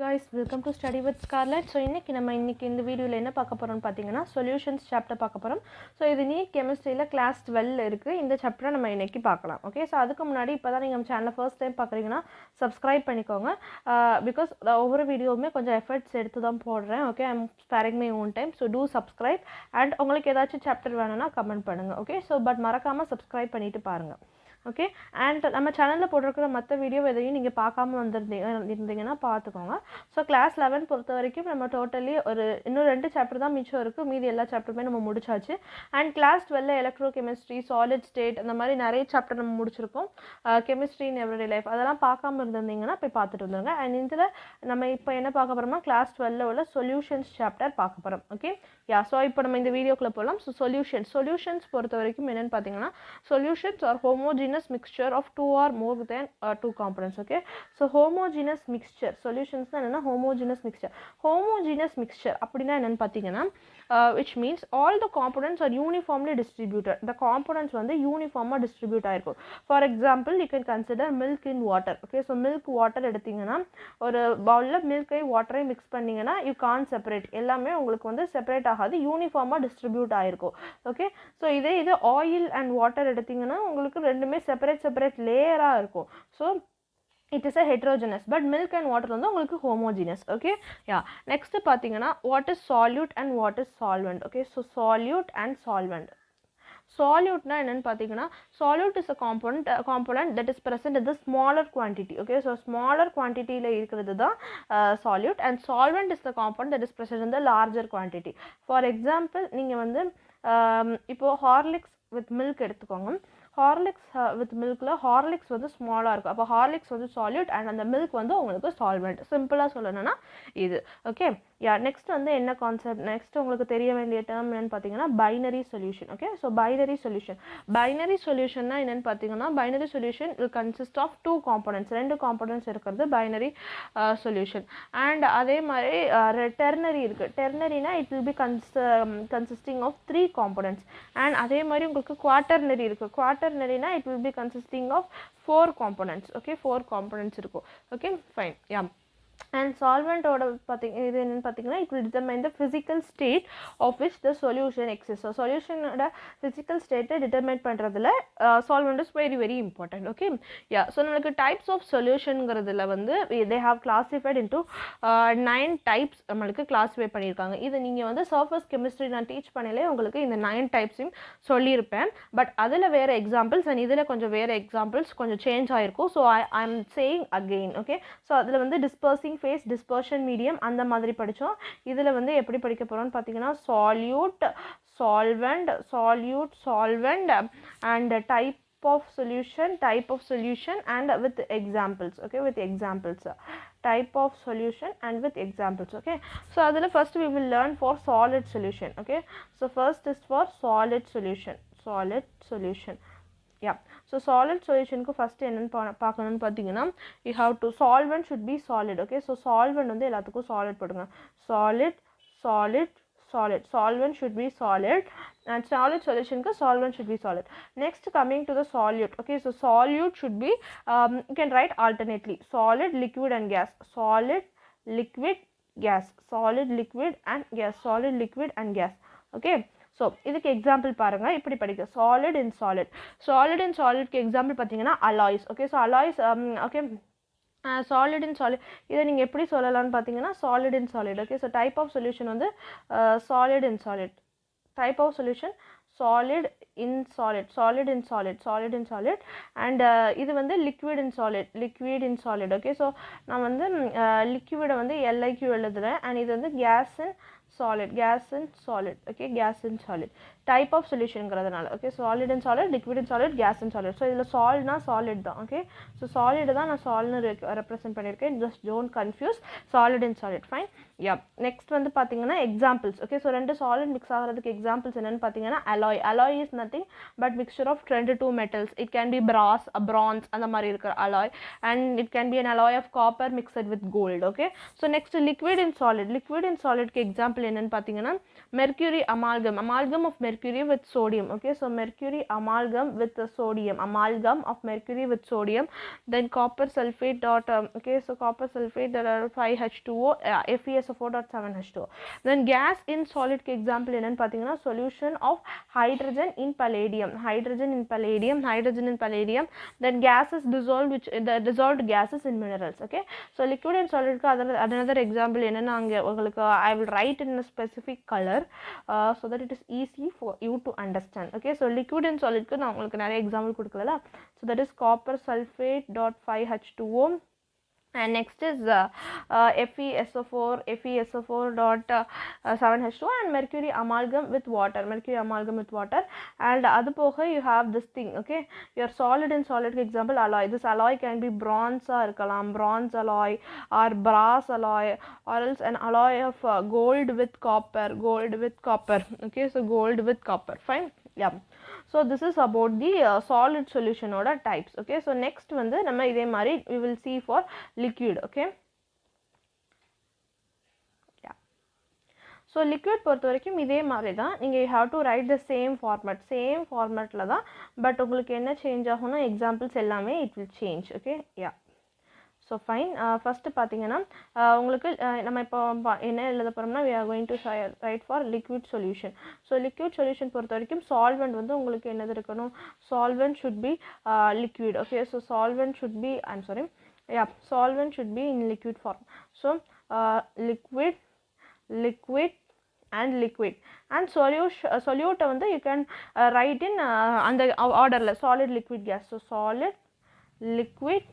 guys, welcome to Study with Scarlett. So இன்னைக்கு இந்த வீடியோல என்ன பார்க்க போறோம்னு பாத்தீங்கன்னா சொல்யூஷன்ஸ் சாப்டர் பார்க்க போறோம். சோ இது நீ கெமிஸ்ட்ரியில கிளாஸ் 12 ல இருக்கு. இந்த சாப்டரை நம்ம இன்னைக்கு பார்க்கலாம். ஓகே, சோ அதுக்கு முன்னாடி இப்பதான் நீங்க நம்ம சேனலை ஃபர்ஸ்ட் டைம் பார்க்கறீங்கன்னா Subscribe பண்ணிக்கோங்க. Because ஒவ்வொரு வீடியோவுமே கொஞ்சம் எஃபர்ட்ஸ் எடுத்து தான் போடுறேன். Okay, I'm sparing my own time. So do subscribe and உங்களுக்கு ஏதாச்சும் சாப்டர் வேணும்னா கமெண்ட் பண்ணுங்க. ஓகே, சோ பட் மறக்காம Subscribe பண்ணிட்டு பாருங்க. ஓகே, அண்ட் நம்ம சேனலில் போட்டிருக்கிற மற்ற வீடியோ எதையும் நீங்கள் பார்க்காம இருந்தீங்கன்னா பார்த்துக்கோங்க. ஸோ கிளாஸ் 11 பொறுத்த வரைக்கும் நம்ம டோட்டலி இன்னும் 2 சாப்டர் தான் மிச்சம் இருக்குது. மீதி எல்லா சாப்டருமே நம்ம முடிச்சாச்சு. And class 12 electrochemistry, solid state, அந்த மாதிரி நிறைய சாப்டர் நம்ம முடிச்சிருக்கோம். கெமிஸ்ட்ரி இன் எவ்ரிடே லைஃப் அதெல்லாம் பார்க்காம இருந்திருந்தீங்கன்னா போய் பார்த்துட்டு வந்துருங்க. அண்ட் இதில் நம்ம இப்போ என்ன பார்க்க போகிறோம்னா கிளாஸ் 12 உள்ள சொல்யூஷன்ஸ் சாப்டர் பார்க்க போகிறோம். ஓகே, ஸோ இப்போ நம்ம இந்த வீடியோக்குள்ளே போகலாம். ஸோ சொல்யூஷன்ஸ் பொறுத்த வரைக்கும் என்னென்னு பார்த்தீங்கன்னா solutions are homogeneous mixture of two or more than two components. Okay, so homogeneous mixture solutions na enna homogeneous mixture அப்படினா என்னன்னு பாத்தீங்கன்னா which means all the components are uniformly distributed. the components வந்து யூனிஃபார்மா distribute ஆயிருக்கும். for example you can consider milk in water. okay, so milk water எடுத்தீங்கன்னா ஒரு பவுல்ல மில்கை வாட்டரை mix பண்ணீங்கன்னா you can't separate. எல்லாமே உங்களுக்கு வந்து செப்பரேட் ஆகாது, யூனிஃபார்மா டிஸ்ட்ரிபியூட் ஆயிருக்கும். ஓகே, ஸோ இது ஆயில் அண்ட் வாட்டர் எடுத்தீங்கன்னா உங்களுக்கு ரெண்டுமே செப்பரேட் லேயரா இருக்கும். So it is a heterogeneous, but milk and water வந்து உங்களுக்கு homogeneous. okay, yeah, next பாத்தீங்கன்னா what is solute and what is solvent. okay, so solute and solvent. solute na என்னன்னு பாத்தீங்கன்னா solute is a component that is present in the smaller quantity. okay, so smaller quantity ல இருக்குது தான் solute, and solvent is the component that is present in the larger quantity. for example நீங்க வந்து இப்போ Horlicks with milk எடுத்துக்கோங்க. Horlicks with மில்க்ல Horlicks வந்து ஸ்மாலாக இருக்கும். அப்போ ஹார்லிக்ஸ் வந்து சால்யூட் அண்ட் அந்த மில்க் வந்து உங்களுக்கு சால்வெண்ட். சிம்பிளாக சொல்லணும்னா இது. ஓகே, யா, நெக்ஸ்ட் வந்து என்ன கான்செப்ட், நெக்ஸ்ட் உங்களுக்கு தெரிய வேண்டிய டேர்ம் என்னன்னு பார்த்தீங்கன்னா binary solution. Okay, so binary சொல்யூஷன்னா என்னன்னு பார்த்தீங்கன்னா binary solution will consist of two components. 2 components இருக்கிறது பைனரி சொல்யூஷன். அண்ட் அதே மாதிரி டெர்னரி இருக்குது. டெர்னரினா it will be consisting of 3 components. And அதே மாதிரி உங்களுக்கு குவாட்டர்னரி இருக்குது. quaternary it will be consisting of 4 components. okay, 4 components இருக்கும். okay, fine, yeah. and solvent ஓட இது என்னன்னு பார்த்தீங்கன்னா it will determine the physical state of which the solution exists. so solution ஓட physical state determine பண்றதுல solvent is very very important. okay, yeah, so நமக்கு types of solutionங்கிறதுல வந்து they have classified into 9 types நமக்கு classify பண்ணிருக்காங்க. இது நீங்க வந்து surface chemistry நான் டீச் பண்ணலே உங்களுக்கு இந்த 9 typesம் சொல்லியிருப்பேன். பட் அதில் வேற எக்ஸாம்பிள்ஸ் அண்ட் இதில் கொஞ்சம் வேற எக்ஸாம்பிள்ஸ் கொஞ்சம் சேஞ்ச் ஆயிருக்கும். So I am saying again. Okay, so அதில் வந்து டிஸ்பர்சிங் ஃபேஸ், டிஸ்பர்ஷன் மீடியம் அந்த மாதிரி படித்தோம். இதில் வந்து எப்படி படிக்க போகிறோம்னு பார்த்தீங்கன்னா solute, solvent and type of solution and with examples. okay, with examples, type of solution and with examples. okay, so adula first we will learn for solid solution. okay, so first is for solid solution. yeah, so solid solution ku first என்னன்னு பார்க்கணும்னு பார்த்தீங்கன்னா you have to solvent should be solid. okay, so solvent வந்து எல்லாத்துக்கும் solid போடுங்க. solvent should be solid and solid solution ku solvent should be solid. next coming to the solute. okay, so solute should be you can write alternately solid, liquid and gas. solid, liquid, and gas. okay, so இதுக்கு example பாருங்க. இப்படி படிக்க solid in solidக்கு example பார்த்தீங்கன்னா alloys. okay, so alloys okay, solid in solid இதை நீங்கள் எப்படி சொல்லலாம்னு பார்த்தீங்கன்னா solid in solid. okay, so type of solution வந்து solid in solid. type of solution solid in solid and இது வந்து liquid in solid. okay, so நான் வந்து liquid வந்து LIQ எழுதுறேன் and இது வந்து gas in solid. okay, gas in solid type of solutionங்கிறதுனால. okay, solid in solid, liquid in solid, gas in solid. so இதில் solidனா solid தான். okay, so solid தான் நான் solidனு ரெப்ரசன்ட் பண்ணியிருக்கேன். just don't confuse solid in solid. fine, yeah. next வந்து பார்த்தீங்கன்னா examples. okay, so 2 solid mix ஆகிறதுக்கு examples என்னன்னு பார்த்தீங்கன்னா alloy is nothing but mixture of 22 metals. it can be brass, bronze அந்த மாதிரி இருக்கிற alloy, and it can be an alloy of copper mixed with gold. okay, so next liquid in solid க்கு example என்னன்னு பார்த்தீங்கன்னா mercury amalgam of mercury with sodium. Okay, so mercury amalgam with the sodium, amalgam of mercury with sodium. Then copper sulfate dot okay, so copper sulfate that are 5H2O, FeSO4.7H2O. Then gas in solid க்கு example என்னன்னு பார்த்தீங்கன்னா solution of hydrogen in palladium, hydrogen in palladium. Then gases dissolved, which the dissolved gases in minerals. Okay, so liquid and solid க்கு another example என்னன்னா அங்க உங்களுக்கு I will write in a specific color so that it is easy for you to understand. Okay, so liquid and solid க்கு நான் உங்களுக்கு நிறைய example கொடுக்கல. So that is copper sulfate dot 5H2O. And next is FeSO4 dot 7H2O and mercury amalgam with water, and adu poga you have this thing. Okay, your solid and solid example alloy. This alloy can be bronze or bronze alloy or brass alloy, or else an alloy of gold with copper. Okay, so gold with copper, fine. Yeah, so this is about the solid solution oda types. Okay, so next வந்து நம்ம இதே மாதிரி we will see for liquid. Okay, yeah, so liquid பொறுத்த வரைக்கும் இதே மாதிரி தான் நீங்க you have to write the same formatல தான், but உங்களுக்கு என்ன சேஞ்ச் ஆகும்னா examples எல்லாமே it will change. Okay, yeah, so fine. First பார்த்தீங்கன்னா உங்களுக்கு நம்ம இப்போ என்ன எழுத போறோம்னா we are going to write for liquid solution. So liquid solution பொறுத்த வரைக்கும் solvent வந்து உங்களுக்கு என்னது இருக்கணும், solvent should be liquid. Okay, so solvent should be solvent should be in liquid form. So liquid and solute வந்து you can write in அந்த orderல solid, liquid, gas. So solid, liquid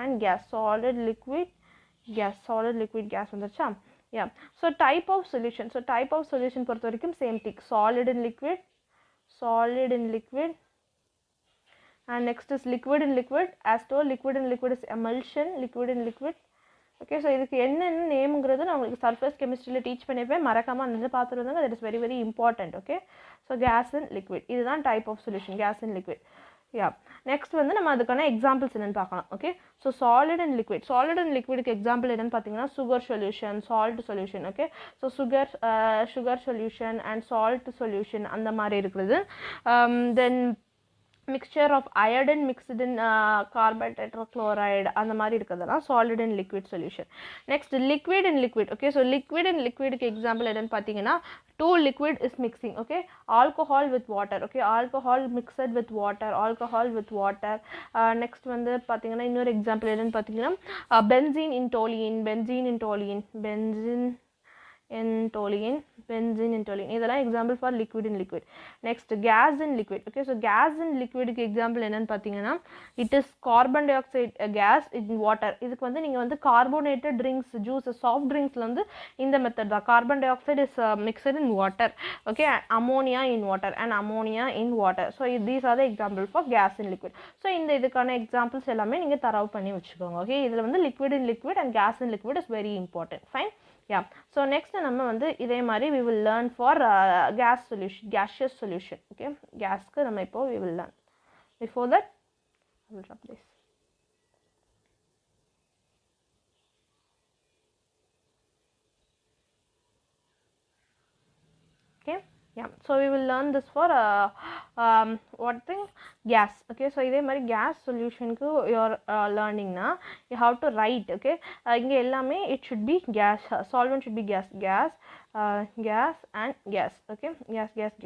and gas, solid, liquid, gas வந்துருச்சா? Yeah, so type of solution பொறுத்த வரைக்கும் same thing, solid in liquid, and next is liquid in liquid. As told, liquid in liquid is emulsion, liquid in liquid. Okay, so இதுக்கு என்னென்ன நேம்ங்கிறது நான் உங்களுக்கு surface கெமிஸ்ட்ரியில teach பண்ணிருப்பேன், மறக்காம அந்த பார்த்துருந்தாங்க. that is very very important. Okay, so gas in liquid, இதுதான் type of solution, gas in liquid. Yeah, next வந்து நம்ம அதுக்கான examples என்னன்னு பார்க்கலாம். Okay, so solid and liquid க்கு example என்னன்னு பார்த்தீங்கன்னா sugar solution, salt solution. Okay, so sugar solution and salt solution அந்த மாதிரி இருக்குது. Then mixture of iodine mixed in carbon tetrachloride அந்த மாதிரி இருக்கிறதுலாம் solid and liquid solution. Next liquid in liquid. Okay, so liquid in liquid க்கு example என்னன்னு பார்த்தீங்கன்னா two liquid is mixing. Okay, alcohol with water. Okay, alcohol mixed with water, next வந்து பார்த்தீங்கன்னா இன்னொரு example என்னன்னு பார்த்தீங்கன்னா benzene in toluene, இதெல்லாம் example for liquid in liquid. Next gas in liquid. Okay, so gas in liquid க்கு example என்னன்னு பார்த்தீங்கன்னா it is carbon dioxide gas in water. இதுக்கு வந்து நீங்க வந்து carbonated drinks, juices, soft drinksல வந்து இந்த மெத்தட் தான், carbon dioxide is mixed in water. Okay, ammonia in water. So these are the example for gas in liquid. So இந்த இதுக்கான examples எல்லாமே நீங்க தரவு பண்ணி வச்சுக்கோங்க. Okay, இதுல வந்து liquid in liquid and gas in liquid is very important. Fine. Yeah, so next நம்ம வந்து இதே மாதிரி we will learn for gaseous solution. Okay, gasக்கு நம்ம இப்போ we will learn. Before that I will drop this. Okay, yeah, so we will learn this for what thing, gas. Okay, so இதே மாதிரி gas solution க்கு you are learning na you have to write. Okay, இங்க எல்லாமே it should be gas, solvent should be gas and gas. Okay,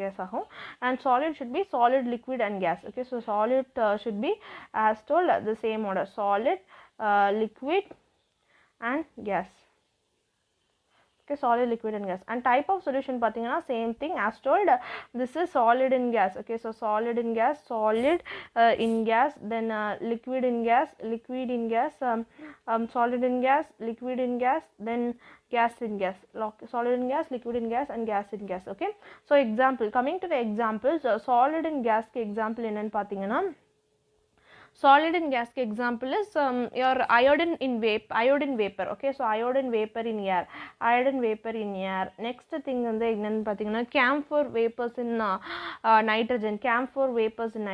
gas ஆகும், and solid should be solid, liquid and gas. Okay, so solid should be as told the same order, solid, liquid and gas. Okay, solid, liquid and gas. And type of solution பார்த்தீங்கன்னா same thing as told, this is solid in gas. Okay, so solid in gas, in gas, then liquid in gas, solid in gas, liquid in gas, then gas in gas, solid in gas, liquid in gas and gas in gas. Okay, so example, coming to the examples, solid in gas க்கு example என்னன்னு பார்த்தீங்கன்னா solid and gas example is your iodine vapor. Okay, so iodine vapor in air, next thing வந்து என்னன்னு பார்த்தீங்கன்னா camphor vapors in nitrogen, camphor vapors in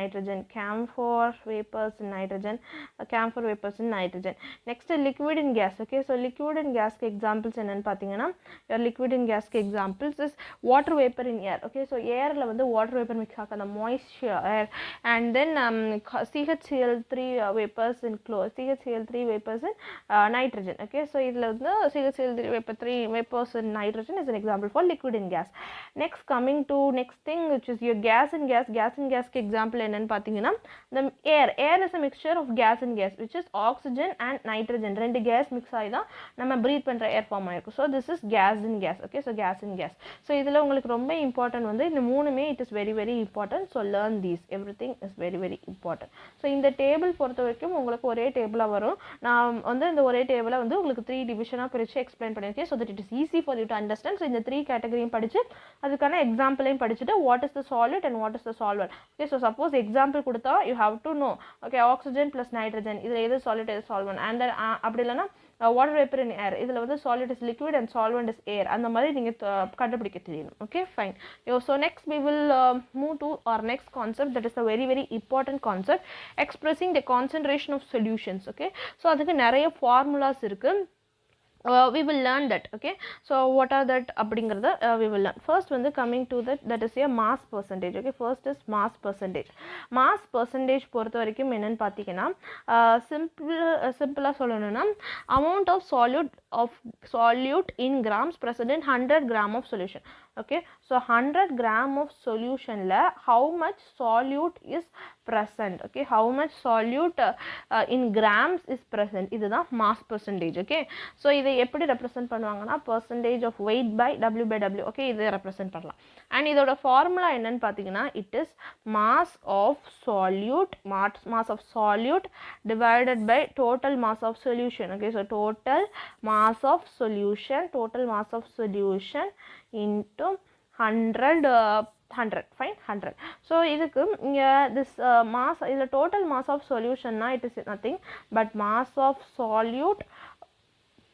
nitrogen, next liquid in gas. Okay, so liquid in gas examples என்னன்னு பார்த்தீங்கன்னா your liquid in gas examples is water vapor in air. Okay, so airல வந்து water vapor mix ஆக அந்த moisture air, and then CHCl3 vapors in CHCl3 vapors in nitrogen. Okay, so இதுல வந்து CHCl3 vapors in nitrogen is an example for liquid in gas. Next, coming to next thing, which is your gas in gas example என்னன்னு பார்த்தீங்கன்னா the air is a mixture of gas and gas, which is oxygen and nitrogen. ரெண்டு gas mix ஆகி தான் நம்ம breathe பண்ற air form ஆயிருக்கும். So this is gas in gas. Okay, so gas in gas. So இதுல உங்களுக்கு ரொம்ப important வந்து இந்த மூணுமே it is very very important. So learn these, everything is very very important. So இந்த டேபிள் பொறுத்த வரைக்கும் உங்களுக்கு ஒரே டேபிளா வரும். நான் வந்து இந்த ஒரே டேபிளை வந்து உங்களுக்கு 3 டிவிஷனாக பிரித்து எக்ஸ்பிளைன் பண்ணியிருக்கேன். So that it is easy for you to understand. So இந்த 3 கேட்டகரியும் படித்து அதுக்கான எக்ஸாம்பிளையும் படிச்சுட்டு what is the solid and what is the solvent. Okay, so suppose example கொடுத்தா you have to know okay oxygen plus nitrogen இதில் எது solid எது சால்வெண்ட், அண்ட் தென் அப்படி இல்லைன்னா வாட்டர் வேப்பர் இன் ஏர் இதில் வந்து solid is liquid and solvent is air, அந்த மாதிரி நீங்கள் கண்டுபிடிக்க தெரியணும். Okay, fine. So next we will move to our next concept, that is a very very important concept, expressing the concentration of solutions. Okay, so அதுக்கு நிறைய formulas இருக்கு. We will learn that. Okay, so what are that அப்படிங்கிறத we will learn. First வந்து coming to that is a mass percentage. Okay, first is mass percentage பொறுத்த வரைக்கும் என்னன்னு பார்த்தீங்கன்னா சிம்பிளாக சொல்லணும்னா amount of solute in grams present in 100 gram of solution. Okay, so 100 gram of solution la how much solute is present. Okay, how much solute in grams is present, இதுதான் mass percentage. Okay, so இதை எப்படி represent பண்ணுவாங்கன்னா percentage of weight by W. Okay, இதை represent பண்ணலாம். and இதோட formula என்னன்னு பார்த்தீங்கன்னா it is mass of solute divided by total mass of solution. Okay, so total mass of solution into 100 fine 100. so இதுக்கு இங்க this mass இதுல total mass of solution na it is nothing but mass of solute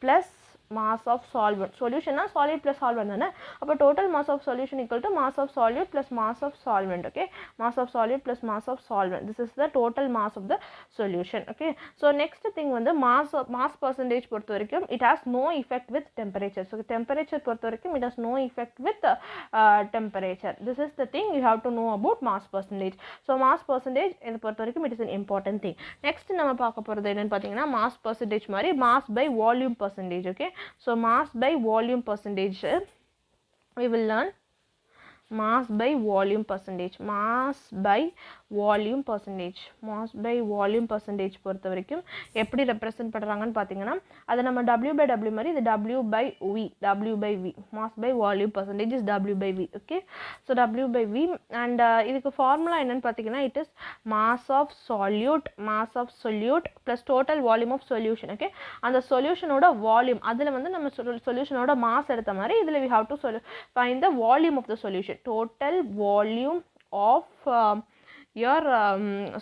plus mass of solvent. solution na solid plus solvent தானே, அப்போ total mass of solution equal to mass of solute plus mass of solvent. Okay, mass of solute plus mass of solvent, this is the total mass of the solution. Okay, so next thing வந்து mass percentage பொறுத்த வரைக்கும் it has no effect with temperature. so temperature பொறுத்த வரைக்கும் it has no effect with temperature. this is the thing you have to know about mass percentage. so mass percentage இது பொறுத்த வரைக்கும் it is an important thing. next நம்ம பார்க்க போகிறது என்னன்னு பார்த்தீங்கன்னா mass percentage மாதிரி mass by volume percentage. Okay, so mass by volume percentage we will learn mass by volume percentage பொறுத்த வரைக்கும் எப்படி ரெப்ரசன்ட் பண்ணுறாங்கன்னு பார்த்தீங்கன்னா அதை நம்ம W/W மாதிரி இது W/V mass by volume percentage is W/V. okay, so W/V and இதுக்கு ஃபார்முலா என்னன்னு பார்த்தீங்கன்னா it is mass of solute plus total volume of solution. okay, அந்த சொல்யூஷனோட வால்யூம் அதில் வந்து நம்ம சொல்யூஷனோட மாஸ் எடுத்த மாதிரி இதில் we have to find the volume of the solution, total volume of your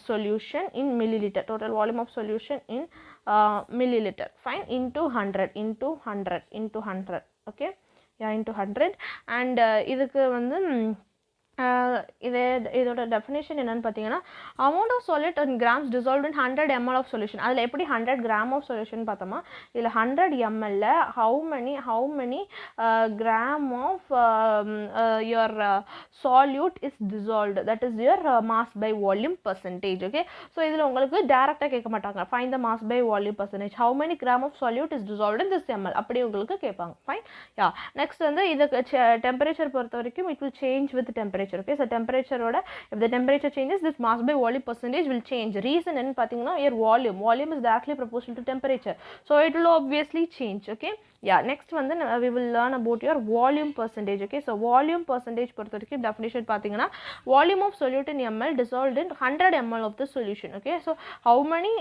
solution in milliliter, total volume of solution in milliliter, fine, into 100. okay, yeah, into 100 and இதுக்கு வந்து இதோட டெஃபினேஷன் என்னன்னு பார்த்தீங்கன்னா amount of solute in grams dissolved in 100 ml of solution. அதில் எப்படி 100 gram of solution பார்த்தோமா இதில் 100 ml how many gram of your solute is dissolved, that is your mass by volume percentage. okay, so இதில் உங்களுக்கு டைரக்டாக கேட்க மாட்டாங்க find the mass by volume percentage, how many gram of solute is dissolved in this ml அப்படி உங்களுக்கு கேட்பாங்க. fine, yeah. next வந்து இதுக்கு டெம்பரேச்சர் பொறுத்த வரைக்கும் it will change with temperature. okay, so temperature oda if the temperature changes this mass by volume percentage will change. reason ennu pathina your volume is directly proportional to temperature, so it will obviously change. okay, Yeah, next வந்து we will learn about your volume percentage. Okay, so volume percentage பொறுத்த வரைக்கும் definition பார்த்தீங்கன்னா volume of solute in ml dissolved in 100 ml of the solution. Okay, so how many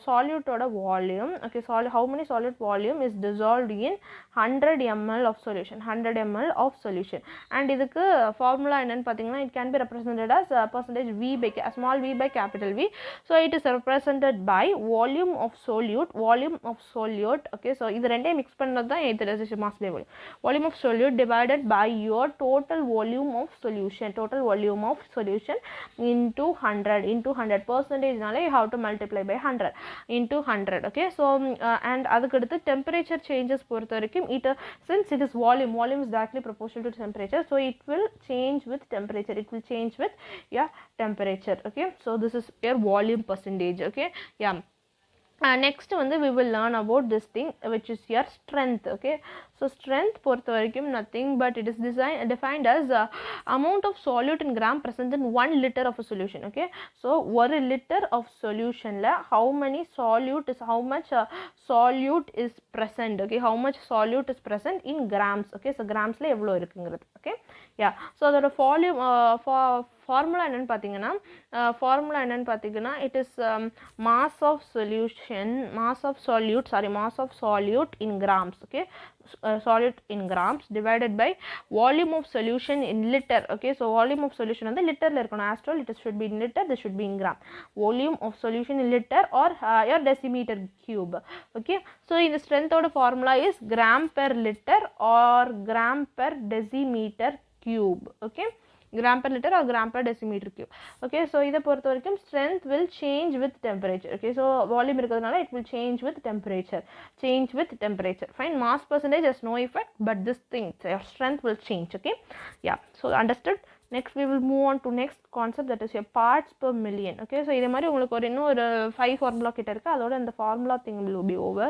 solute oda volume, okay, how many solute volume is dissolved in 100 ml of solution, 100 ml of solution. And இதுக்கு formula என்னன்னு பார்த்தீங்கன்னா it can be represented as percentage V by small v by capital V. So it is represented by volume of solute, okay, so இது ரெண்டே mix பண்ணது தான் eutherization mass by volume. Volume of solute divided by your total volume of solution, into 100 percentage நால you have to multiply by 100 into 100. Okay, so and அதுக்கு அடுத்து temperature changes பொறுத்த வரைக்கும் since it is volume is directly proportional to temperature, so it will change with temperature, okay. So this is your volume percentage. Okay, yeah. Next வந்து we will learn about this thing which is your strength. Okay, so strength பொறுத்த வரைக்கும் nothing but it is defined as amount of solute in gram present in 1 liter of a solution. Okay, so 1 liter of solution la how much solute is present. Okay, how much solute is present in grams. Okay, so grams la evlo irukkuங்கிறது. Okay, yeah. So அதோட volume formula என்னன்னு பார்த்தீங்கன்னா it is mass of solute in grams. Okay, solute in grams divided by volume of solution in liter. Okay, so volume of solution வந்து லிட்டர்ல இருக்கணும். As told, it should be in liter, this should be in gram. Volume of solution in liter or your decimeter cube. Okay, so in the strength oda formula is gram per liter or gram per decimeter cube. Okay, gram per liter or gram per decimeter cube. Okay, so இதை பொறுத்த வரைக்கும் strength will change with temperature. Okay, so volume இருக்கிறதுனால it will change with temperature. Fine, mass percentage has no effect, but this thing, your strength will change. Okay, yeah, so understood. Next we will move on to next concept, that is your parts per million. Okay, so இதே மாதிரி உங்களுக்கு இன்னும் ஒரு 5 formula கிட்ட இருக்கு, அதோட இந்த formula thing will be over,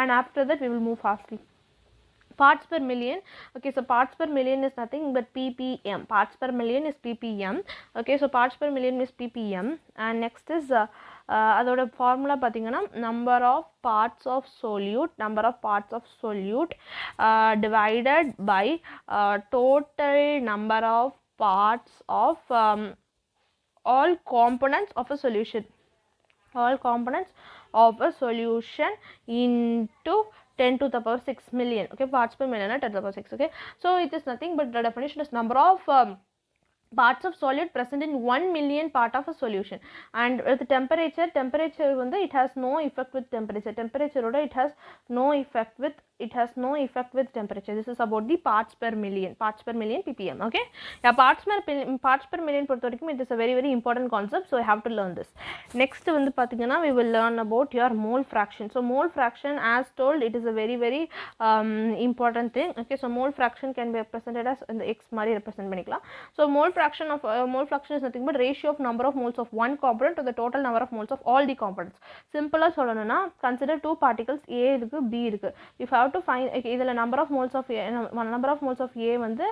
and after that we will move fastly. Parts per million. Okay, so parts per million is nothing but ppm. Parts per million is ppm. Okay, so parts per million is ppm. And next is அதோட formula பார்த்தீங்கன்னா number of parts of solute divided by total number of parts of all components of a solution. Into 10 to the power 6 million. Okay, parts per million 10 to the power 6. Okay, so it is nothing but the definition is number of parts of solute present in 1 million part of a solution. And with temperature வந்து it has no effect with temperature oda it has no effect with temperature. This is about the parts per million ppm. Okay, yeah, parts per million பொறுத்த வரைக்கும் it is a very very important concept, so I have to learn this. Next வந்து பாத்தீங்கன்னா we will learn about your mole fraction. So mole fraction, as told, it is a very very important thing. Okay, so mole fraction can be represented as in the x மாதிரி represent பண்ணிக்கலாம். So mole fraction is nothing but ratio of number of moles of one component to the total number of moles of all the components. Simple ah சொல்லணும்னா consider two particles A இருக்கு B இருக்கு. If you have to find இதுல number of moles of A வந்து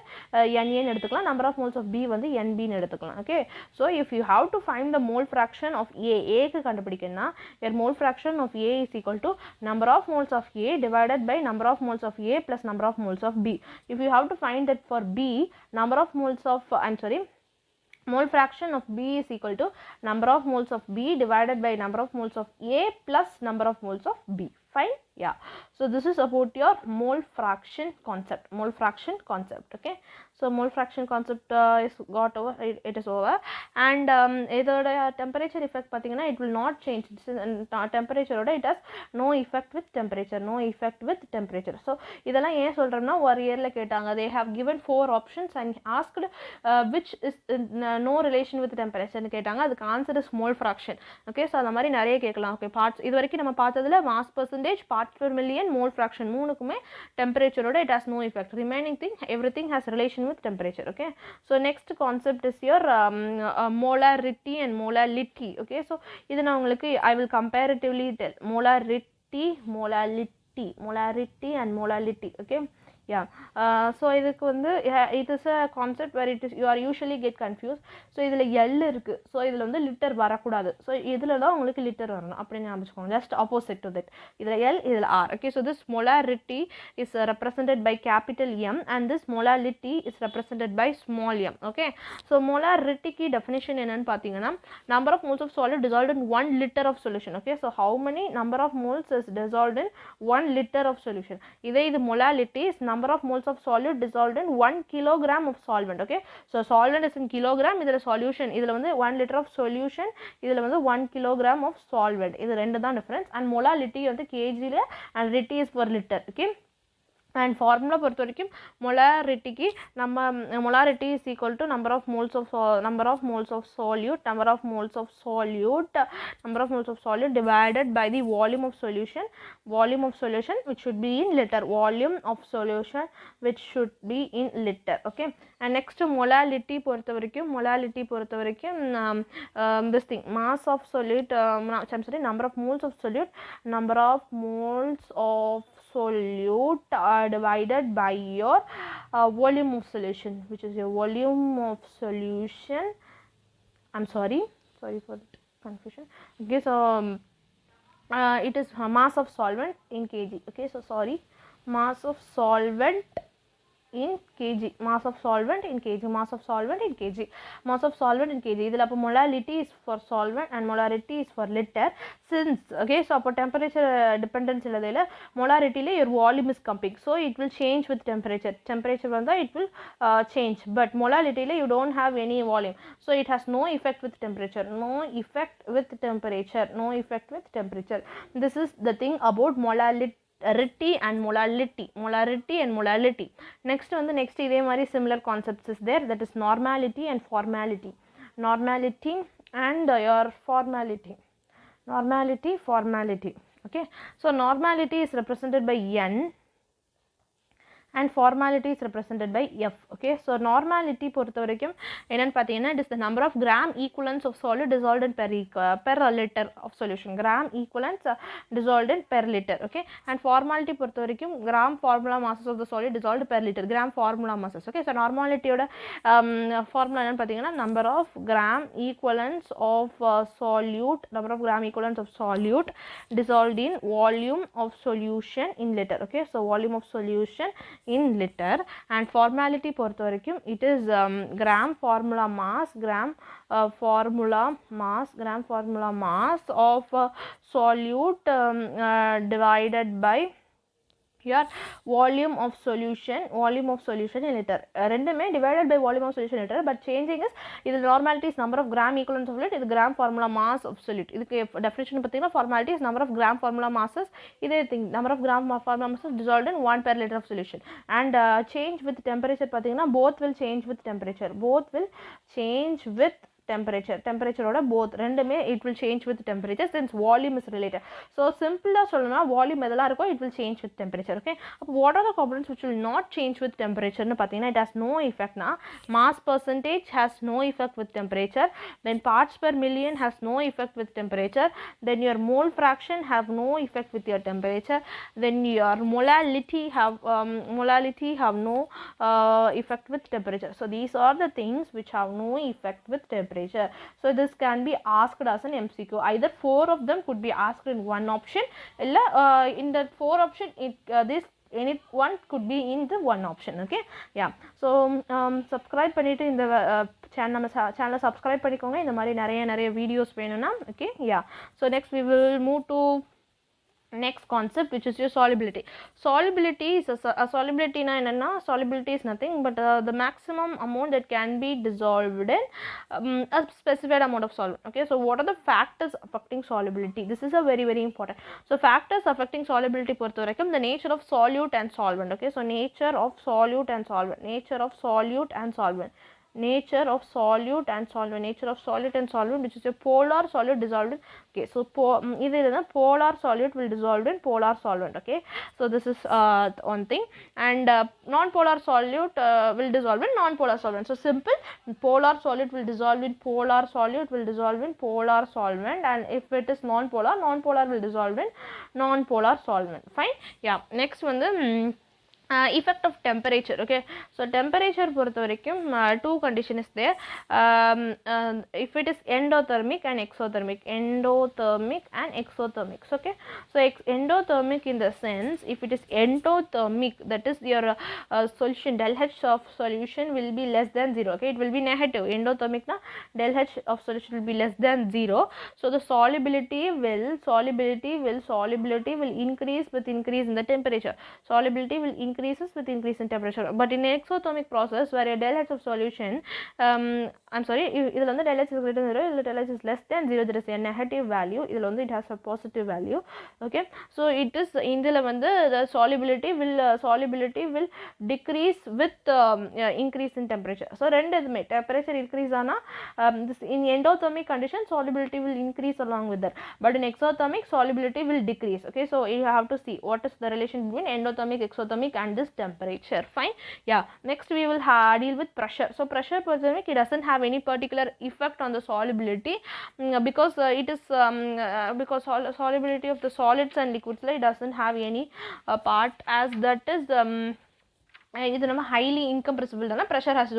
Na ன்னு எடுத்துக்கலாம், number of moles of B வந்து Nb ன்னு எடுத்துக்கலாம். Okay, so if you have to find the mole fraction of A க்கு கண்டுபிடிக்கணும்னா your mole fraction of A is equal to number of moles of A divided by number of moles of A plus number of moles of B. If you have to find that for B, number of moles of mole fraction of B is equal to number of moles of B divided by number of moles of A plus number of moles of B. Fine, yeah. So this is about your mole fraction concept. Okay, so mole fraction concept is got over, it is over. And இதோட temperature effect பார்த்தீங்கன்னா it will not change. Temperature oda it has no effect with temperature. So இதெல்லாம் ஏன் சொல்றேன்னா ஒரு இயர்ல கேட்டாங்க, they have given 4 options and asked which is no relation with temperature னு கேட்டாங்க, அதுக்கு answer is mole fraction. Okay, so அந்த மாதிரி நிறைய கேட்கலாம். Okay, parts இது வரைக்கும் நம்ம பார்த்ததுல mass percentage, parts per million, mole fraction மூணுக்குமே temperature oda it has no effect. Remaining thing everything has relation with temperature. Okay, so next concept is your molarity and molality. Okay, so இது நான் உங்களுக்கு I will comparatively tell molarity and molality. Okay, Yeah. So இதுக்கு வந்து it is a concept where it is you are usually get confused. So இதில் L இருக்குது. So இதில் வந்து litre வரக்கூடாது. ஸோ இதில் தான் உங்களுக்கு லிட்டர் வரணும் அப்படின்னு ஞாபகம். Just opposite to that. இதில் எல், இதில் R. Okay, so this molarity is represented by capital M and this molality is represented by small m. Okay, so molarityக்கு definition என்னன்னு பார்த்தீங்கன்னா number of moles of solid dissolved in 1 liter of solution. Okay, so how many number of moles is dissolved in 1 liter of solution. இதே இது molality is number of moles of solid dissolved in 1 kilogram of solvent. Okay, so solvent is in kilogram, இதில் solution, இதில் வந்து 1 liter of solution, இதில் வந்து 1 kilogram of solvent. இது ரெண்டு தான் difference. And molality வந்து kgல and ritty is per liter. Okay, and formula பொறுத்த வரைக்கும் molarity நம்ம molarity is equal to number of moles of solute divided by the volume of solution which should be in liter. Volume of solution which should be in liter. Okay, and next molality பொறுத்த வரைக்கும் this thing mass of solute, I'm sorry, number of moles of solute divided by your volume of solution, which is your volume of solution. I'm sorry for the confusion. Okay, so it is mass of solvent in kg. Okay, so sorry, mass of solvent in kg, mass of solvent in kg. இதில் அப்போ molality is for solvent and molarity is for liter. Since okay, so அப்போ temperature dependence இல்லதில் molarityல your volume is coming, so it will change with temperature வந்தால் it will change, but molalityல you don't have any volume, so it has no effect with temperature. This is the thing about molality and molality. Next இதே மாதிரி similar concepts is there, that is normality and formality. Okay, so normality is represented by N and formality is represented by F. Okay, so normality பொறுத்த வரைக்கும் என்னன்னு பார்த்தீங்கன்னா it is the number of gram equivalents of solid dissolved in per liter of solution. Gram equivalents dissolved in per liter. Okay, and formality பொறுத்த வரைக்கும் gram formula masses of the solid dissolved per liter. Gram formula masses. Okay, so normality ஓட formula என்னன்னு பார்த்தீங்கன்னா number of gram equivalents of solute dissolved in volume of solution in liter. Okay, so volume of solution in liter. And formality பொறுத்த வரைக்கும் it is gram formula mass of solute divided by your volume of solution in liter. ரெண்டுமே divided by volume of solution in liter, but changing is இது normality is number of gram equivalents of solute, இது gram formula mass of solute. இதுக்கு definition பார்த்தீங்கன்னா formality is number of gram formula masses, இதே thing number of gram formula masses dissolved in 1 per liter of solution. And change with temperature பார்த்தீங்கன்னா both will change with temperature ஓட both ரெண்டுமே it will change with temperature since volume is related. So simple சொல்லணும்னா volume எதெல்லாம் இருக்கோ it will change with temperature. Okay, அப்போ what are the components which will not change with temperature னு பார்த்தீங்கன்னா it has no effect na. Mass percentage has no effect with temperature, then parts per million has no effect with temperature, then your mole fraction have no effect with your temperature, then your molality have no effect with temperature. So these are the things which have no effect with temperature. So this can be asked as an MCQ. Either 4 of them could be asked in one option, illa in the 4 option this any one could be in the one option. Okay, yeah, so subscribe பண்ணிட்டு இந்த சேனலை subscribe பண்ணிக்கோங்க, இந்த மாதிரி நிறைய videos வேணும்னா. Okay, yeah, so next we will move to next concept, which is your solubility. Solubility is solubility na enna, solubility is nothing but the maximum amount that can be dissolved in a specified amount of solvent. Okay, so what are the factors affecting solubility? This is a very important. So factors affecting solubility பொறுத்த வரைக்கும் the nature of solute and solvent. Okay, so nature of solute and solvent, nature of solute and solvent, which is a polar solute dissolved in. Okay, so polar solute will dissolve in polar solvent. Okay, so this is one thing. And non-polar solute will dissolve in non-polar solvent. So simple, polar solute will dissolve in polar solvent, and if it is non-polar will dissolve in non-polar solvent. Fine, yeah. Next one, effect of temperature. Okay, so temperature பொறுத்த வரைக்கும் two condition is there. If it is endothermic and exothermic, and exothermic. So, okay, so endothermic in the sense, if it is endothermic, that is your solution del H of solution will be less than 0. Okay, it will be negative. Endothermic na del H of solution will be less than 0. So the solubility will increase with increase in the temperature. Solubility will increases with increase in temperature. But in exothermic process, where a del H of solution, I'm sorry, இதில் வந்து del H is greater than 0, இதில் del H is less than 0, there is a negative value. இதில் வந்து it has a positive value. Okay, so it is இதில் வந்து the solubility will decrease with increase in temperature. So ரெண்டு எதுமே temperature increase ஆனா this in endothermic condition solubility will increase along with that, but in exothermic solubility will decrease. Okay, so you have to see what is the relation between endothermic, exothermic and this temperature. Fine. Yeah, next we will deal with pressure. So pressure it doesn't have any particular effect on the solubility, because it is because solubility of the solids and liquids, it doesn't have any part, as that is இது நம்ம highly incompressible தான, pressure has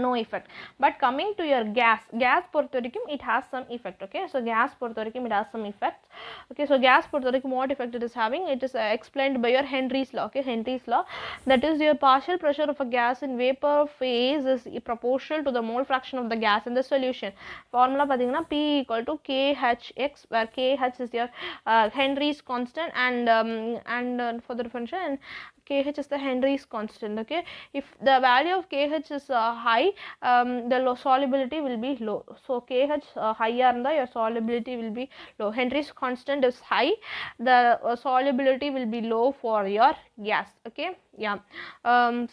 no effect. But coming to your gas பொறுத்த வரைக்கும் it has some effect. Okay, so gas பொறுத்த வரைக்கும் it has some effects. Okay, so gas பொறுத்த வரைக்கும் what effect it is having, it is explained by your Henry's law. Okay, Henry's law, that is your partial pressure of a gas in vapor phase is proportional to the mole fraction of the gas in the solution. Formula பாத்தீங்கன்னா P equal to KHX, where KH is your Henry's constant, and for the differential, and KH is the Henry's constant. Okay, if the value of KH is high, the solubility will be low. So KH higher than your solubility will be low. Henry's constant is high, the solubility will be low for your gas. Okay, yeah.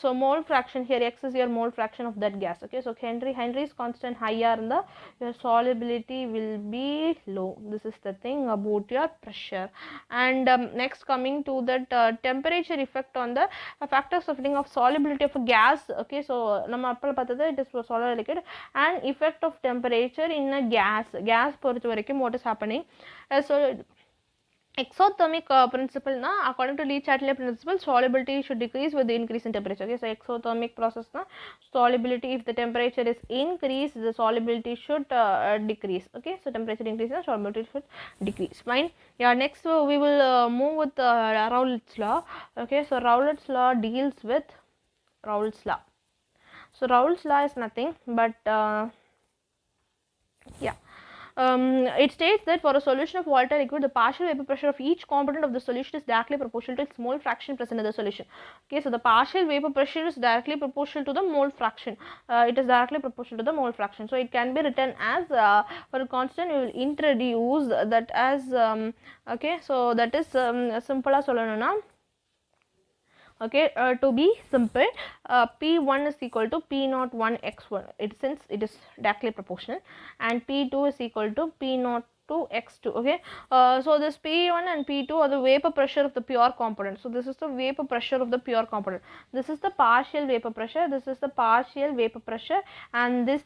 So mole fraction here, X is your mole fraction of that gas. Okay, so Henry's constant higher than your solubility will be low. This is the thing about your pressure. And next, coming to that temperature effect on the factors of solubility of a gas. Okay, so நம்ம அப்பல பார்த்தது it is for solid liquid, and effect of temperature in a gas பொறுத்த வரைக்கும் what is happening. So exothermic principle na, according to Lee Chatelain principle, solubility should decrease with the increase in temperature. Okay, so exothermic process na, solubility, if the temperature is increased, the solubility should decrease. Okay, so temperature increases, solubility should decrease. Fine. Yeah, next we will move with Raoult's law. Okay, so Raoult's law deals with Raoult's law. So Raoult's law is nothing but yeah. It states that for a solution of volatile liquid, the partial vapor pressure of each component of the solution is directly proportional to its mole fraction present in the solution. Okay, so the partial vapor pressure is directly proportional to the mole fraction. It is directly proportional to the mole fraction. So it can be written as for a constant, we will introduce that as okay, so that is simple solana. Okay, to be simple, P1 is equal to P01 x1, since it is directly proportional, and P2 is equal to P02 x2. Okay, so this P1 and P2 are the vapor pressure of the pure component. So this is the vapor pressure of the pure component. This is the partial vapor pressure, this is the partial vapor pressure, and this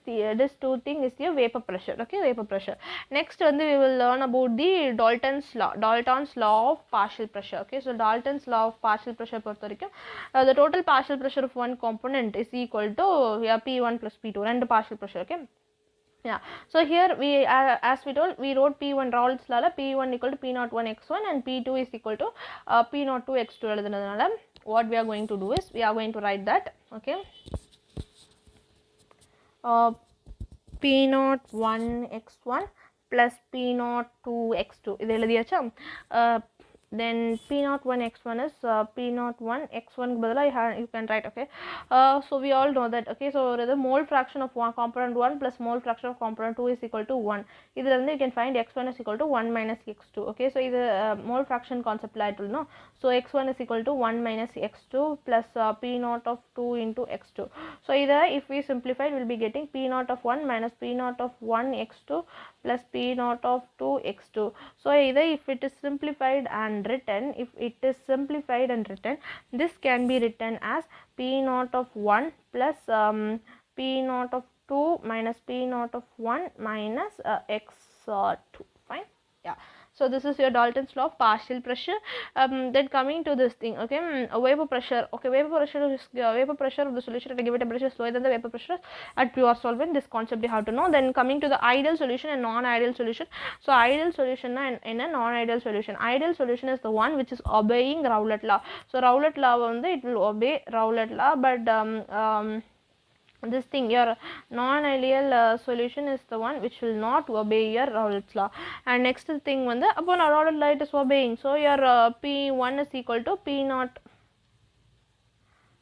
two thing is the vapor pressure. Okay, vapor pressure. Next we will learn about the Dalton's law of partial pressure. Okay, so Dalton's law of partial pressure the total partial pressure of one component is equal to P1 plus P2, and partial pressure. Okay, yeah. So here we as we told, we wrote P1 Raoult's law, P1 equal to P01 x1 and P2 is equal to P02 x2. What we are going to do is, we are going to write that. Okay, P01 x1 plus P02 x2 இது எழுதியாச்சா. Then P01 x1 is P01 x1 you can write. Okay, so we all know that. Okay, so the mole fraction of one component 1 plus mole fraction of component 2 is equal to 1. Either you can find x1 is equal to 1 minus x2. Okay, so this mole fraction concept I will know. So x1 is equal to 1 minus x2 plus P0 of 2 into x2. So either if we simplify, we will be getting P0 of 1 minus P0 of 1 x2 plus P0 of 2 x2. So either if it is simplified and written, this can be written as P0 of 1 plus P0 of 2 minus P0 of 1 minus x2. Fine. Yeah. So this is your Dalton's law of partial pressure. Then coming to this thing, okay, vapor pressure. Okay, vapor pressure is vapor pressure of the solution at a given temperature is lower than the vapor pressure at pure solvent. This concept you have to know. Then coming to the ideal solution and non-ideal solution. So ideal solution and in a non-ideal solution. Ideal solution is the one which is obeying Rowlett law. So Rowlett law it will obey Rowlett law, but this thing, your non-ideal solution is the one which will not obey your Rowlett's law. And next thing upon a Rowlett law it is obeying, so your P1 is equal to P0,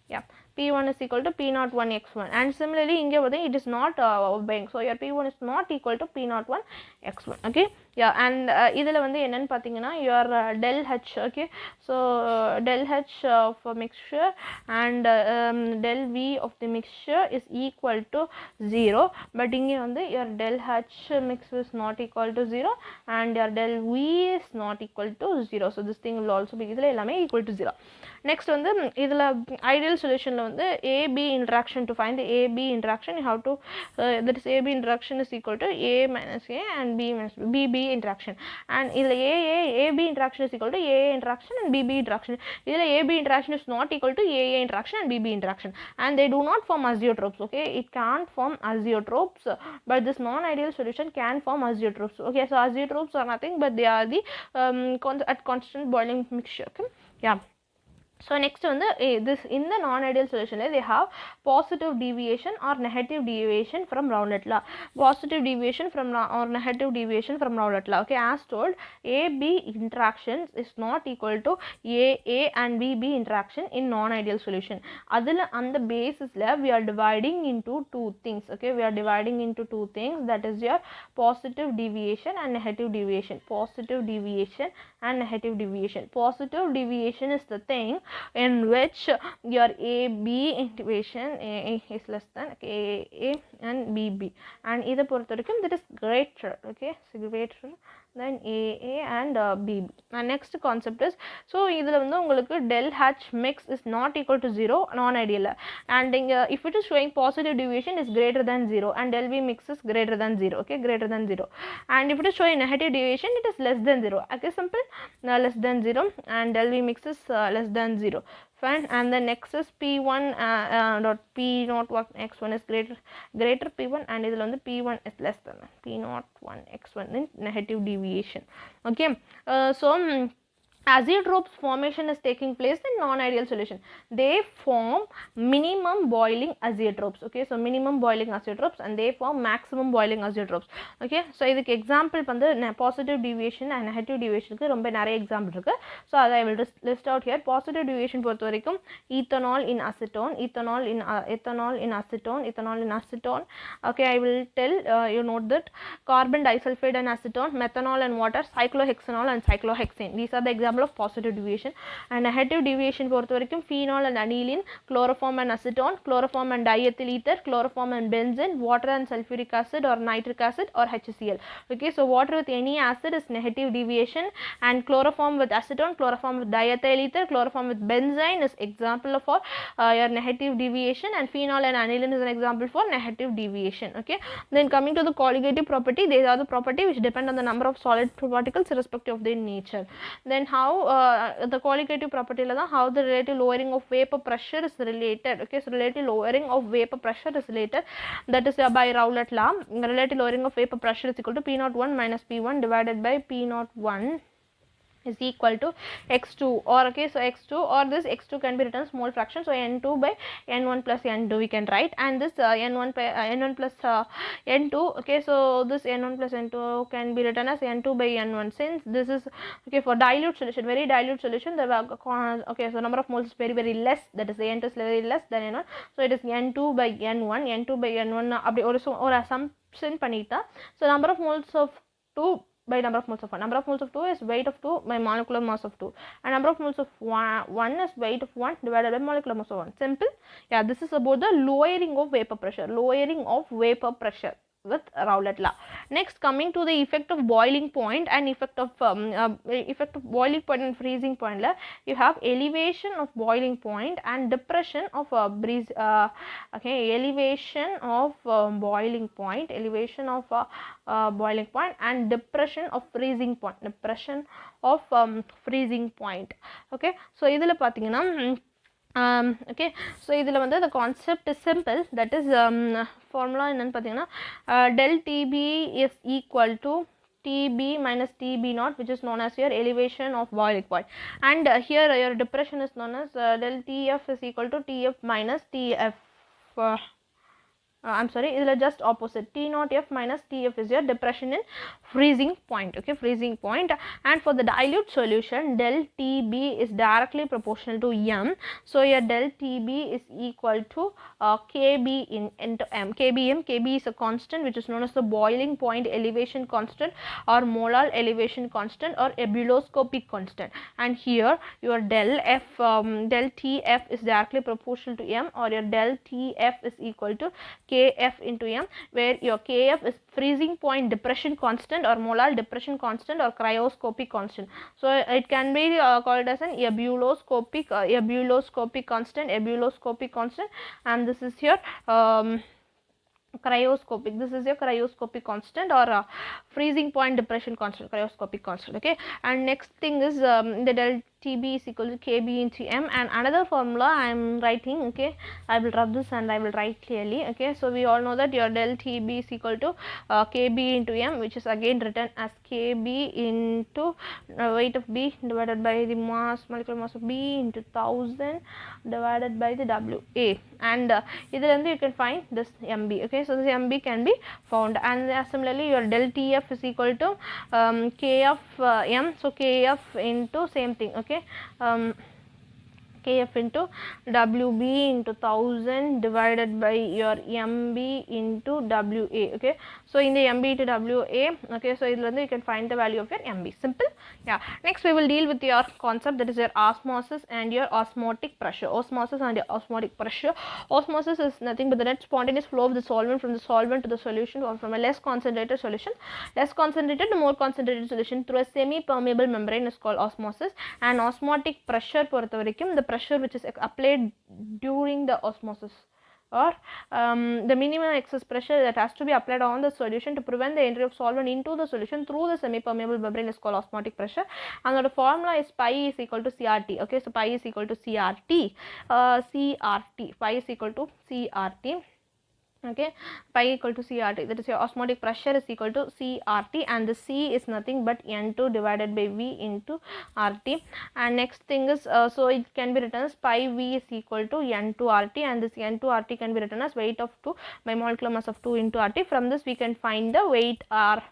yeah, P1 is equal to P01 x1, and similarly it is not obeying, so your P1 is not equal to P01 x1. okay, yeah, and idhula enna pathina your del H, okay, so del H of a mixture and del V of the mixture is equal to 0, but inge your del H mix is not equal to 0 and your del V is not equal to 0, so this thing will also be equal to 0. Next idhula ideal solution AB interaction. To find the AB interaction, you have to that is AB interaction is equal to A minus A and B minus B interaction, and AB interaction is equal to AA interaction and BB interaction. AB interaction is not equal to AA interaction and BB interaction, and they do not form azeotropes. Okay, it can't form azeotropes, but this non-ideal solution can form azeotropes. Okay, so azeotropes are nothing but they are the at constant boiling mixture. Okay, yeah. So next this in the non-ideal solution they have positive deviation or negative deviation from Rowlett law. Positive deviation from or negative deviation from Rowlett law. Okay, as told, AB interactions is not equal to AA and BB interaction in non-ideal solution. Adula on the basis we are dividing into two things. Okay, we are dividing into two things, that is your positive deviation and negative deviation. Positive deviation and negative deviation. Positive deviation is the thing in which your AB integration is less than AA and BB, and either that is greater, okay, so greater than AA and BB. And next concept is, so idhula del H mix is not equal to 0, non-ideal, and if it is showing positive deviation is greater than 0 and del V mix is greater than 0, okay, greater than 0, and if it is showing negative deviation it is less than 0. Okay, simple, less than 0 and del V mix is less than 0. Fine, and the next is P1 dot P0 x1 is greater P1, and idhula P1 is less than P0 x1 in negative deviation. Okay, so azeotropes formation is taking place in non-ideal solution. They form minimum boiling azeotropes. Okay, so minimum boiling azeotropes and they form maximum boiling azeotropes. Okay, so idhukku example positive deviation and negative deviation ku romba nare example irukku, so I will just list out here. Positive deviation பொறுத்த வரைக்கும் ethanol in acetone, ethanol in acetone, ethanol in acetone. Okay, I will tell you note that carbon disulfide and acetone, methanol and water, cyclohexanol and cyclohexane, these are the examples of positive deviation. And negative deviation பொறுத்த வரைக்கும் phenol and aniline, chloroform and acetone, chloroform and diethyl ether, chloroform and benzene, water and sulfuric acid or nitric acid or HCl. Okay, so water with any acid is negative deviation, and chloroform with acetone, chloroform with diethyl ether, chloroform with benzene is example for your negative deviation, and phenol and aniline is an example for negative deviation. Okay, then coming to the colligative property, these are the property which depend on the number of solid particles irrespective of their nature. Then how the colligative property how the relative lowering of vapor pressure is related. Okay, so relative lowering of vapor pressure is related, that is by Rowlett law. Relative lowering of vapor pressure is equal to P01 minus P1 divided by P01 is equal to x2, or okay, so x2 or this x2 can be written small fraction, so n2 by n1 plus n2 we can write, and this n1 plus n2, okay, so this n1 plus n2 can be written as n2 by n1, since this is okay for dilute solution, very dilute solution, the okay, so number of moles is very less, that is the n2 is very less than n1, so it is n2 by n1 அப்படி ஒரு assumption பண்ணிட்டா, so number of moles of 2 by number of moles of 1. Number of moles of 2 is weight of 2 by molecular mass of 2, and number of moles of 1 is weight of 1 divided by molecular mass of 1. Simple. Yeah, this is about the lowering of vapor pressure. Lowering of vapor pressure. with Rowlett law. Next, coming to the effect of boiling point and effect of boiling point and freezing point, you have elevation of boiling point and depression of breeze. Elevation of boiling point, boiling point and depression of freezing point, okay. So idhula pathina okay, so idhula vandu the concept is simple, that is formula enna pathina del TB is equal to TB minus TB naught, which is known as your elevation of boiling point, and here your depression is known as del TF is equal to TF minus TF. I'm sorry, it is just opposite. T naught F minus TF is your depression in freezing point, okay, freezing point. And for the dilute solution, del TB is directly proportional to M. So your del TB is equal to Kb into M. Kb is a constant which is known as the boiling point elevation constant or molar elevation constant or ebuloscopic constant. And here your del TF is directly proportional to M, or your del TF is equal to Kf into M, where your Kf is freezing point depression constant or molar depression constant or cryoscopic constant. So it can be called as an ebuloscopic constant, and this is your cryoscopic. This is your cryoscopic constant or freezing point depression constant, cryoscopic constant, okay. And next thing is the del TB is equal to Kb into M, and another formula I am writing, okay, I will rub this and I will write clearly, okay. So we all know that your del TB is equal to Kb into M, which is again written as Kb into weight of B divided by the molecular mass of B into 1000 divided by the WA, and idhilandi you can find this MB, okay. So this MB can be found, and similarly your del TF is equal to Kf M, so Kf into same thing, okay, Kf into WB into 1000 divided by your MB into WA, okay. So in the MB to WA, okay, so idhula you can find the value of your MB, simple, yeah. Next we will deal with your concept, that is your osmosis and your osmotic pressure. Osmosis and your osmotic pressure. Osmosis is nothing but the net spontaneous flow of the solvent from the solvent to the solution, or from a less concentrated to more concentrated solution through a semi permeable membrane is called osmosis. And osmotic pressure பொறுத்தவரைக்கும் the pressure which is applied during the osmosis, or the minimum excess pressure that has to be applied on the solution to prevent the entry of solvent into the solution through the semi-permeable membrane is called osmotic pressure. And the formula is pi is equal to CRT, okay. So pi is equal to CRT, pi is equal to CRT, okay. Pi equal to CRT, that is your osmotic pressure is equal to CRT, and the C is nothing but N2 divided by V into RT. And next thing is so it can be written as pi V is equal to N2 RT, and this N2 RT can be written as weight of 2 by molecular mass of 2 into RT. From this we can find the weight,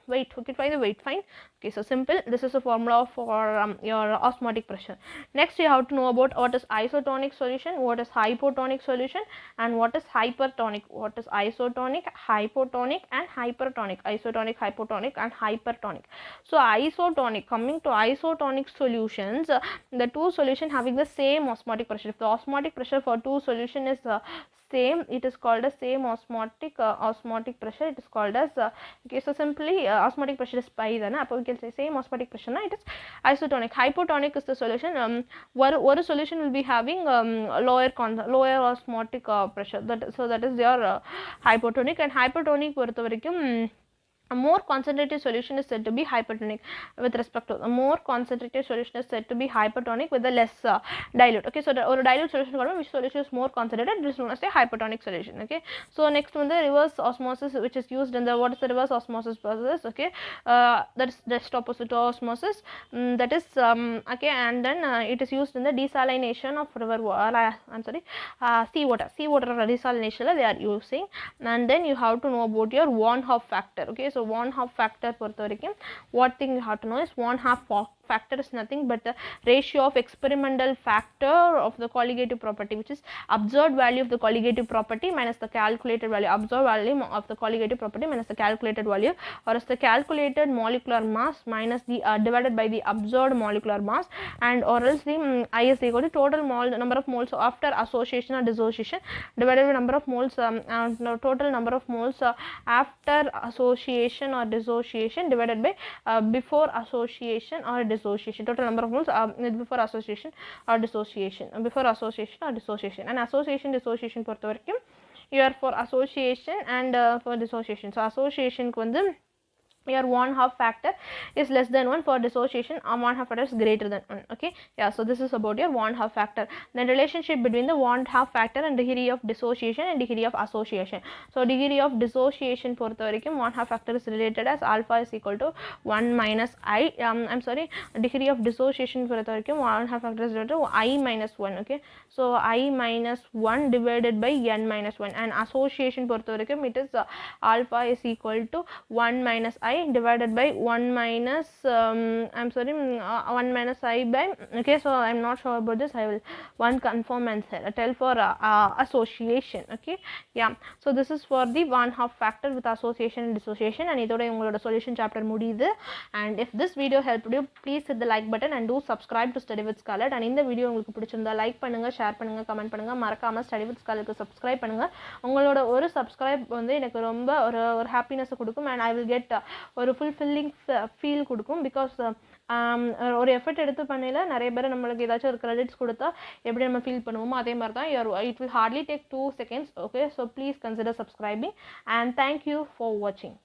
we can find the weight, fine, okay. So simple, this is a formula for your osmotic pressure. Next you have to know about what is isotonic solution, what is hypotonic solution, and what is hypertonic. What is isotonic, hypotonic and hypertonic, isotonic, hypotonic and hypertonic. So isotonic, coming to isotonic solutions, the two solution having the same osmotic pressure. If the osmotic pressure for two solution is same, it is called as same osmotic pressure, it is called as okay. So simply osmotic pressure is pi, then we can say same osmotic pressure, it is isotonic. Hypotonic is the solution one solution will be having lower osmotic pressure, so that is your hypotonic. And hypertonic பொறுத்தவரைக்கும் a more concentrated solution is said to be hypertonic. With respect to a more concentrated solution is said to be hypertonic with a less dilute, okay. So or dilute solution which solution is more concentrated, it is known as a hypertonic solution, okay. So next one, the reverse osmosis, which is used in the, what is the reverse osmosis process, okay. That is just opposite to osmosis, that is okay. And then it is used in the desalination of seawater desalination they are using. And then you have to know about your Van Hoff factor, okay. So Van Hoff factor பொறுத்தவரைக்கும் what thing you have to know is Van Hoff factor is nothing but the ratio of experimental factor of the colligative property, which is observed value of the colligative property minus the calculated value, observed value of the colligative property minus the calculated value, or as the calculated molecular mass minus the divided by the observed molecular mass, and or else the I is equal to total number of moles after association or dissociation divided by number of moles total number of moles after association or dissociation divided by before association or dissociation, total number of moles before association or dissociation, and association dissociation பொறுத்த வரைக்கும் you are for association and for dissociation. So association க்கு வந்து your 1/2 factor is less than 1, for dissociation 1/2 factor is greater than 1. Okay, yeah, so this is about your 1/2 factor. Then relationship between the 1/2 factor and degree of dissociation and degree of association. So degree of dissociation பொறுத்த வரைக்கும் 1/2 factor is related as alpha is equal to 1 minus I, I'm sorry, degree of dissociation பொறுத்த வரைக்கும் 1/2 factor is related to I minus 1. Okay, so I minus 1 divided by n minus 1, and association பொறுத்த வரைக்கும் it is alpha is equal to 1 minus I divided by 1 minus I'm sorry 1 minus I by, okay, so I'm not sure about this, I will one confirm and tell for association. Okay, yeah, so this is for the 1/2 factor with association and dissociation, and இதோட உங்களோட solution chapter முடியுது. And if this video helped you, please hit the like button and do subscribe to Study with Scarlett. And இந்த video உங்களுக்கு பிடிச்சிருந்தா like பண்ணுங்க, share பண்ணுங்க, comment பண்ணுங்க, மறக்காம Study with Scarlettக்கு சப்ஸ்கிரைப் பண்ணுங்க. உங்களோட ஒரு சப்ஸ்கிரைப் வந்து எனக்கு ரொம்ப ஒரு ஹாப்பினஸ் கொடுக்கும், and I will get ஒரு ஃபுல்ஃபில்லிங் ஃபீல் கொடுக்கும். பிகாஸ் ஒரு எஃபர்ட் எடுத்து பண்ணல நிறைய பேர் நம்மளுக்கு ஏதாச்சும் ஒரு கிரெடிட்ஸ் கொடுத்தா எப்படி நம்ம ஃபீல் பண்ணுவோமோ அதே மாதிரி தான் it will hardly take 2 seconds. Okay, so please consider subscribing, and thank you for watching.